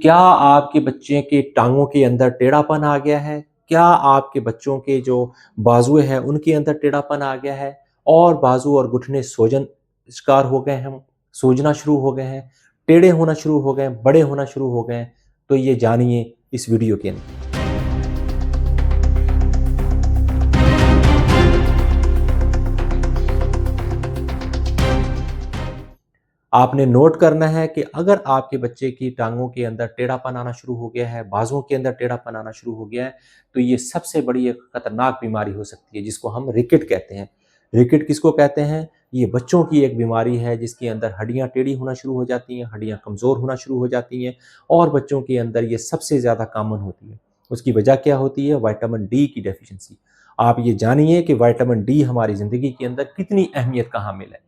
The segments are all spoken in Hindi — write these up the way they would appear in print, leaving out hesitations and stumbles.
क्या आपके बच्चे के टाँगों के अंदर टेढ़ापन आ गया है? क्या आपके बच्चों के जो बाजुएँ हैं, उनके अंदर टेढ़ापन आ गया है? और बाजू और घुटने सूजन शिकार हो गए हैं, सूजना शुरू हो गए हैं, टेढ़े होना शुरू हो गए हैं, बड़े होना शुरू हो गए हैं? तो ये जानिए इस वीडियो के अंदर। आपने नोट करना है कि अगर आपके बच्चे की टाँगों के अंदर टेढ़ापन आना शुरू हो गया है, बाजुओं के अंदर टेढ़ापन आना शुरू हो गया है, तो ये सबसे बड़ी एक खतरनाक बीमारी हो सकती है, जिसको हम रिकेट कहते हैं। रिकेट किसको कहते हैं? ये बच्चों की एक बीमारी है जिसके अंदर हड्डियाँ टेढ़ी होना शुरू हो जाती हैं, हड्डियाँ कमज़ोर होना शुरू हो जाती हैं और बच्चों के अंदर ये सबसे ज़्यादा कॉमन होती है। उसकी वजह क्या होती है? विटामिन डी की डेफ़िशिएंसी। आप ये जानिए कि विटामिन डी हमारी ज़िंदगी के अंदर कितनी अहमियत का हामिल है।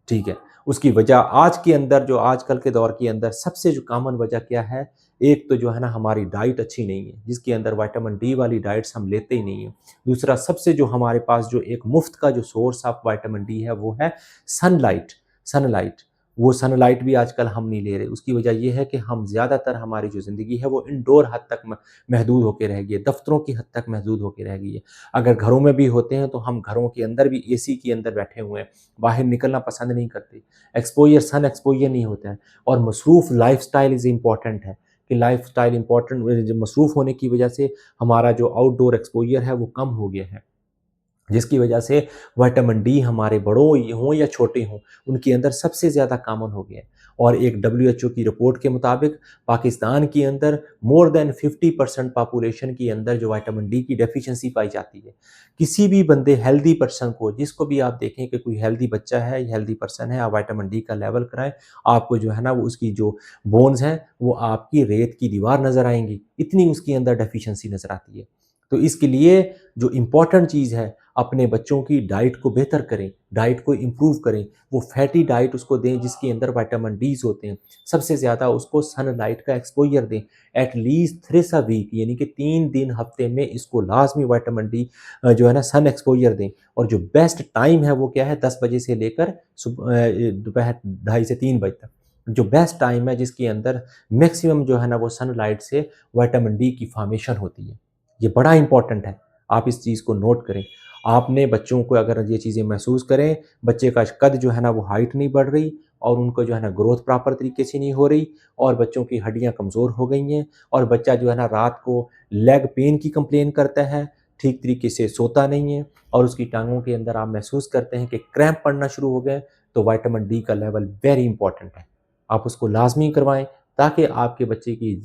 ठीक है। उसकी वजह आज के अंदर जो आजकल के दौर के अंदर सबसे जो कॉमन वजह क्या है? एक तो जो है ना हमारी डाइट अच्छी नहीं है, जिसके अंदर विटामिन डी वाली डाइट्स हम लेते ही नहीं हैं। दूसरा सबसे जो हमारे पास जो एक मुफ्त का जो सोर्स ऑफ विटामिन डी है वो है सनलाइट। सनलाइट, वो सनलाइट भी आजकल हम नहीं ले रहे। उसकी वजह ये है कि हम ज़्यादातर हमारी जो ज़िंदगी है वो इंडोर हद तक म महदूद होके रह गई है, दफ़्तरों की हद तक महदूद होके रह गई है। अगर घरों में भी होते हैं तो हम घरों के अंदर भी एसी के अंदर बैठे हुए हैं, बाहर निकलना पसंद नहीं करते। एक्सपोज़र सन एक्सपोज़र नहीं होता है और मसरूफ़ लाइफ़स्टाइल इज़ इम्पोर्टेंट है कि लाइफ़स्टाइल इम्पोर्टेंट मसरूफ़ होने की वजह से हमारा जो आउटडोर एक्सपोज़र है वो कम हो गया है। जिसकी वजह से विटामिन डी हमारे बड़ों ये हों या छोटे हों, उनके अंदर सबसे ज़्यादा कॉमन हो गया है। और एक डब्ल्यूएचओ की रिपोर्ट के मुताबिक पाकिस्तान के अंदर मोर देन 50% पॉपुलेशन के अंदर जो विटामिन डी की डेफ़िशिएंसी पाई जाती है। किसी भी बंदे हेल्दी पर्सन को, जिसको भी आप देखें कि कोई हेल्दी बच्चा है या हेल्दी पर्सन है, आप विटामिन डी का लेवल कराएँ, आपको जो है ना वो उसकी जो बोन्स हैं, वो आपकी रेत की दीवार नज़र आएँगी। इतनी उसके अंदर डेफ़िशिएंसी नज़र आती है। तो इसके लिए जो इम्पोर्टेंट चीज़ है, अपने बच्चों की डाइट को बेहतर करें, डाइट को इम्प्रूव करें, वो फैटी डाइट उसको दें जिसके अंदर विटामिन डीज़ होते हैं। सबसे ज़्यादा उसको सनलाइट का एक्सपोज़र दें, एट लीस्ट थ्रिस अ वीक यानी कि 3 दिन हफ़्ते में इसको लाज़मी विटामिन डी जो है ना सन एक्सपोज़र दें। और जो बेस्ट टाइम है वो क्या है? 10 बजे से लेकर दोपहर ढाई से 3 बजे तक। जो बेस्ट टाइम है जिसके अंदर मैक्सिमम जो है ना वो सनलाइट से विटामिन डी की फ़ॉर्मेशन होती है। ये बड़ा इम्पोर्टेंट है, आप इस चीज़ को नोट करें। आपने बच्चों को अगर ये चीज़ें महसूस करें, बच्चे का कद जो है ना वो हाइट नहीं बढ़ रही और उनको जो है ना ग्रोथ प्रॉपर तरीके से नहीं हो रही और बच्चों की हड्डियाँ कमज़ोर हो गई हैं और बच्चा जो है ना रात को लेग पेन की कंप्लेन करता है, ठीक तरीके से सोता नहीं है और उसकी टाँगों के अंदर आप महसूस करते हैं कि क्रैम्प पड़ना शुरू हो गए, तो विटामिन डी का लेवल वेरी इंपॉर्टेंट है। आप उसको लाज़मी करवाएँ ताकि आपके बच्चे की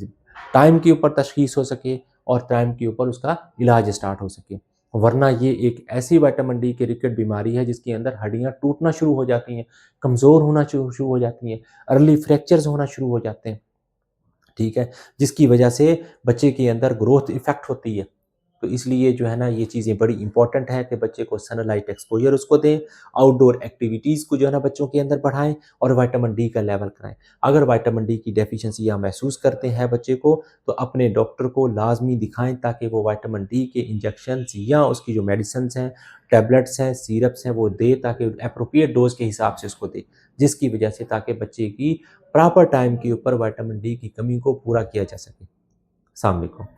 टाइम के ऊपर तशख़ीस हो सके और टाइम के ऊपर उसका इलाज स्टार्ट हो सके। वरना ये एक ऐसी विटामिन डी की रिकेट बीमारी है जिसके अंदर हड्डियाँ टूटना शुरू हो जाती हैं, कमज़ोर होना शुरू हो जाती हैं, अर्ली फ्रैक्चर्स होना शुरू हो जाते हैं, ठीक है? जिसकी वजह से बच्चे के अंदर ग्रोथ इफ़ेक्ट होती है। तो इसलिए जो है ना ये चीज़ें बड़ी इम्पोर्टेंट है कि बच्चे को सनलाइट एक्सपोज़र उसको दें, आउटडोर एक्टिविटीज़ को जो है ना बच्चों के अंदर बढ़ाएँ और विटामिन डी का लेवल कराएँ। अगर विटामिन डी की डेफ़िशिएंसी आप महसूस करते हैं बच्चे को, तो अपने डॉक्टर को लाज़मी दिखाएँ ताकि वो विटामिन डी के इंजेक्शंस या उसकी जो मेडिसिन्स हैं, टैबलेट्स हैं, सिरप्स हैं, वो दे ताकि एप्रोप्रिएट डोज़ के हिसाब से उसको दे। जिसकी वजह से ताकि बच्चे की प्रॉपर टाइम के ऊपर विटामिन डी की कमी को पूरा किया जा सके। अस्सलाम वालेकुम।